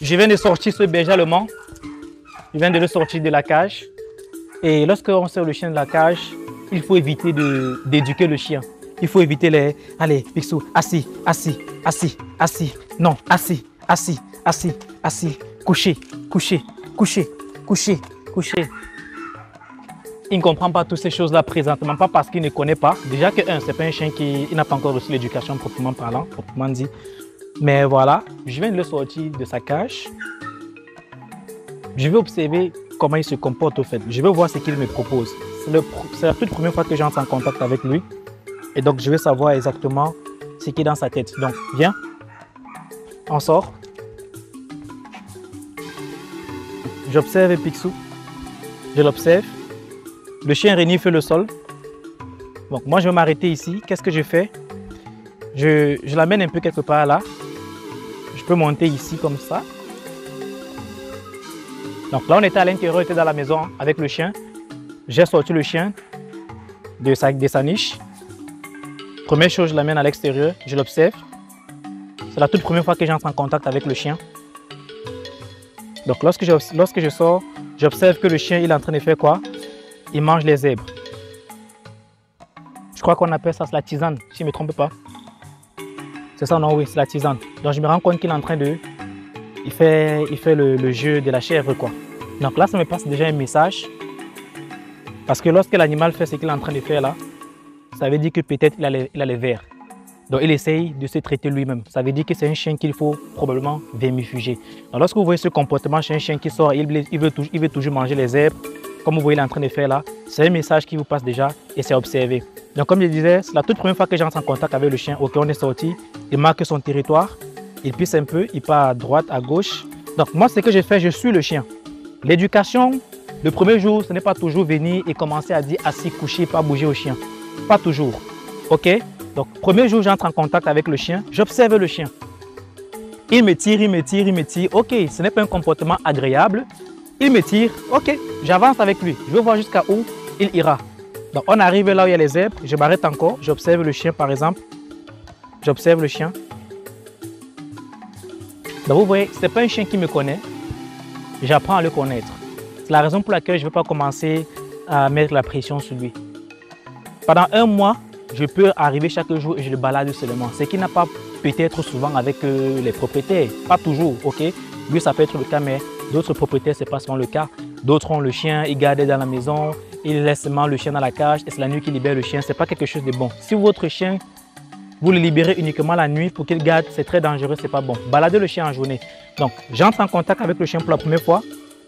Je viens de sortir ce berger allemand. Je viens de le sortir de la cage. Et lorsque on sort le chien de la cage, il faut éviter d'éduquer le chien. Il faut éviter les... Allez, Picsou, assis, assis, assis, assis. Non, assis, assis, assis, assis. Couché, couché, couché, couché, couché. Il ne comprend pas toutes ces choses-là présentement, pas parce qu'il ne connaît pas. Déjà que, ce n'est pas un chien qui n'a pas encore reçu l'éducation proprement parlant, proprement dit. Mais voilà, je viens de le sortir de sa cage. Je vais observer comment il se comporte au fait. Je vais voir ce qu'il me propose. C'est la toute première fois que j'entre en contact avec lui. Et donc, je vais savoir exactement ce qui est dans sa tête. Donc, viens, on sort. J'observe Picsou. Je l'observe. Le chien renifle le sol. Donc, moi, je vais m'arrêter ici. Qu'est-ce que je fais? Je l'amène un peu quelque part là. Je peux monter ici comme ça. Donc là, on était à l'intérieur, on était dans la maison avec le chien. J'ai sorti le chien de sa niche. Première chose, je l'amène à l'extérieur, je l'observe. C'est la toute première fois que j'entre en contact avec le chien. Donc lorsque je sors, j'observe que le chien il est en train de faire quoi? Il mange les zèbres. Je crois qu'on appelle ça la tisane, si je ne me trompe pas. C'est ça, non? Oui, c'est la tisane. Donc je me rends compte qu'il est en train de... Il fait le jeu de la chèvre, quoi. Donc là, ça me passe déjà un message. Parce que lorsque l'animal fait ce qu'il est en train de faire là, ça veut dire que peut-être il a les vers. Donc il essaye de se traiter lui-même. Ça veut dire que c'est un chien qu'il faut probablement vermifuger. Donc lorsque vous voyez ce comportement chez un chien qui sort, il veut toujours manger les herbes, comme vous voyez il est en train de faire là, c'est un message qui vous passe déjà et c'est observé. Donc comme je disais, c'est la toute première fois que j'entre en contact avec le chien. Ok, on est sorti, il marque son territoire. Il pisse un peu, il part à droite, à gauche. Donc moi, ce que je fais, je suis le chien. L'éducation, le premier jour, ce n'est pas toujours venir et commencer à dire assis, couché, pas bouger au chien. Pas toujours. Ok? Donc, premier jour, j'entre en contact avec le chien, j'observe le chien. Il me tire, il me tire, il me tire. Ok, ce n'est pas un comportement agréable. Il me tire, ok, j'avance avec lui. Je veux voir jusqu'à où il ira. Donc, on arrive là où il y a les herbes, je m'arrête encore, j'observe le chien par exemple. J'observe le chien. Donc vous voyez, ce n'est pas un chien qui me connaît, j'apprends à le connaître. C'est la raison pour laquelle je ne vais pas commencer à mettre la pression sur lui. Pendant un mois, je peux arriver chaque jour et je le balade seulement. Ce qui n'a pas peut-être souvent avec les propriétaires, pas toujours, ok? Lui, ça peut être le cas, mais d'autres propriétaires, ce n'est pas souvent le cas. D'autres ont le chien, ils gardent dans la maison, ils laissent seulement le chien dans la cage et c'est la nuit qu'ils libèrent le chien. Ce n'est pas quelque chose de bon. Si votre chien, vous le libérez uniquement la nuit pour qu'il garde, c'est très dangereux, c'est pas bon. Baladez le chien en journée. Donc, j'entre en contact avec le chien pour la première fois.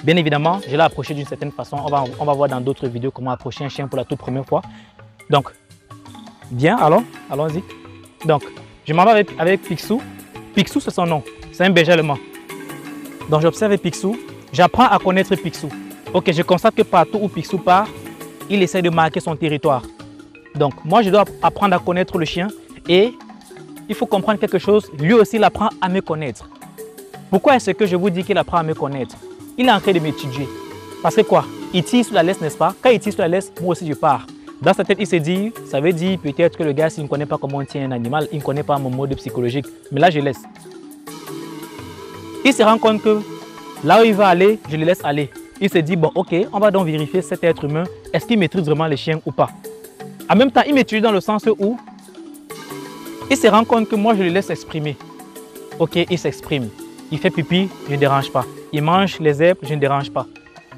Bien évidemment, je l'ai approché d'une certaine façon. On va voir dans d'autres vidéos comment approcher un chien pour la toute première fois. Donc, bien, allons-y. Donc, je m'en vais avec Picsou. Picsou, c'est son nom. C'est un berger allemand. Donc, j'observe Picsou. J'apprends à connaître Picsou. Ok, je constate que partout où Picsou part, il essaie de marquer son territoire. Donc, moi, je dois apprendre à connaître le chien. Et il faut comprendre quelque chose, lui aussi il apprend à me connaître. Pourquoi est-ce que je vous dis qu'il apprend à me connaître? Il est en train de m'étudier. Parce que quoi? Il tire sur la laisse, n'est-ce pas? Quand il tire sur la laisse, moi aussi je pars. Dans sa tête, il se dit, ça veut dire peut-être que le gars, s'il ne connaît pas comment on tient un animal, il ne connaît pas mon mode psychologique. Mais là, je laisse. Il se rend compte que là où il va aller, je le laisse aller. Il se dit, bon, ok, on va donc vérifier cet être humain, est-ce qu'il maîtrise vraiment les chiens ou pas? En même temps, il m'étudie dans le sens où il se rend compte que moi, je le laisse exprimer. Ok, il s'exprime. Il fait pipi, je ne dérange pas. Il mange les herbes, je ne dérange pas.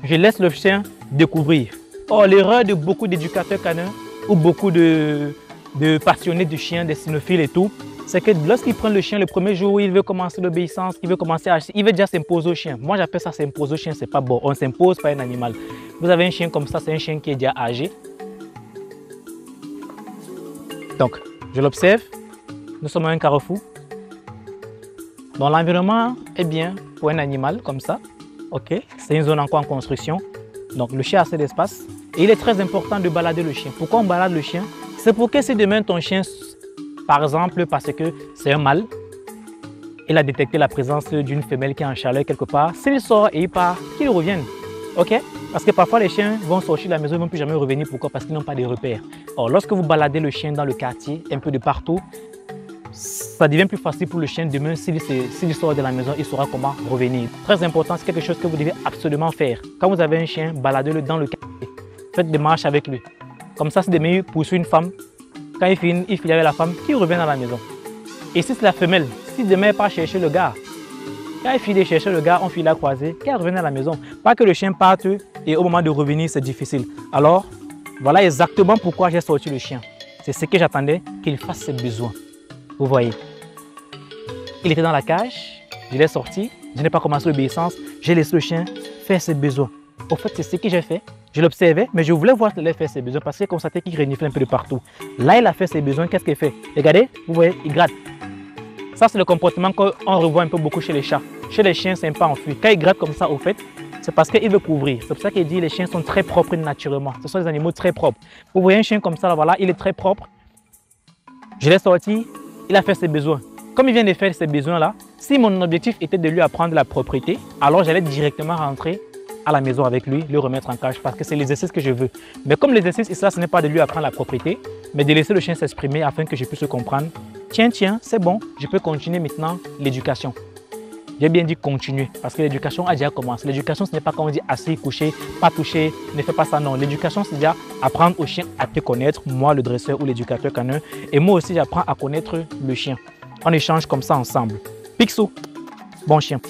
Je laisse le chien découvrir. Or, l'erreur de beaucoup d'éducateurs canins ou beaucoup de passionnés du chien, des cynophiles et tout, c'est que lorsqu'il prend le chien le premier jour, il veut commencer l'obéissance, il veut commencer à agir, il veut déjà s'imposer au chien. Moi, j'appelle ça s'imposer au chien, c'est pas bon. On ne s'impose pas un animal. Vous avez un chien comme ça, c'est un chien qui est déjà âgé. Donc, je l'observe. Nous sommes à un carrefour. Donc l'environnement est bien pour un animal comme ça. Ok, c'est une zone encore en construction. Donc le chien a assez d'espace. Et il est très important de balader le chien. Pourquoi on balade le chien? C'est pour que si demain ton chien, par exemple, parce que c'est un mâle, il a détecté la présence d'une femelle qui est en chaleur quelque part, s'il sort et il part, qu'il revienne. Ok? Parce que parfois les chiens vont sortir de la maison et ne vont plus jamais revenir. Pourquoi? Parce qu'ils n'ont pas de repères. Or, lorsque vous baladez le chien dans le quartier, un peu de partout, ça devient plus facile pour le chien demain. S'il sort de la maison, il saura comment revenir. Très important, c'est quelque chose que vous devez absolument faire. Quand vous avez un chien, baladez-le dans le quartier. Faites des marches avec lui. Comme ça, si demain il poursuit une femme, quand il finit avec la femme, qu'il revienne à la maison. Et si c'est la femelle, si demain elle part chercher le gars, quand il finit de chercher le gars, on finit la croisée, qu'elle revienne à la maison. Pas que le chien parte et au moment de revenir, c'est difficile. Alors, voilà exactement pourquoi j'ai sorti le chien. C'est ce que j'attendais, qu'il fasse ses besoins. Vous voyez. Il était dans la cage, je l'ai sorti, je n'ai pas commencé l'obéissance, j'ai laissé le chien faire ses besoins. Au fait, c'est ce que j'ai fait. Je l'observais, mais je voulais voir qu'il faire ses besoins parce que j'ai constaté qu'il reniflait un peu de partout. Là, il a fait ses besoins, qu'est-ce qu'il fait? Regardez, vous voyez, il gratte. Ça, c'est le comportement qu'on revoit un peu beaucoup chez les chats. Chez les chiens, c'est un peu enfui. Quand il gratte comme ça, au fait, c'est parce qu'il veut couvrir. C'est pour ça qu'il dit que les chiens sont très propres naturellement. Ce sont des animaux très propres. Vous voyez un chien comme ça, là, voilà, il est très propre. Je l'ai sorti, il a fait ses besoins. Comme il vient de faire ses besoins là, si mon objectif était de lui apprendre la propriété, alors j'allais directement rentrer à la maison avec lui, le remettre en cage parce que c'est l'exercice que je veux. Mais comme l'exercice, ce n'est pas de lui apprendre la propriété, mais de laisser le chien s'exprimer afin que je puisse le comprendre. Tiens, c'est bon, je peux continuer maintenant l'éducation. J'ai bien dit continuer parce que l'éducation a déjà commencé. L'éducation, ce n'est pas quand on dit assis, couché, pas touché, ne fais pas ça, non. L'éducation, c'est déjà apprendre au chien à te connaître, moi le dresseur ou l'éducateur canin. Et moi aussi, j'apprends à connaître le chien. On échange comme ça ensemble. Picsou, bon chien.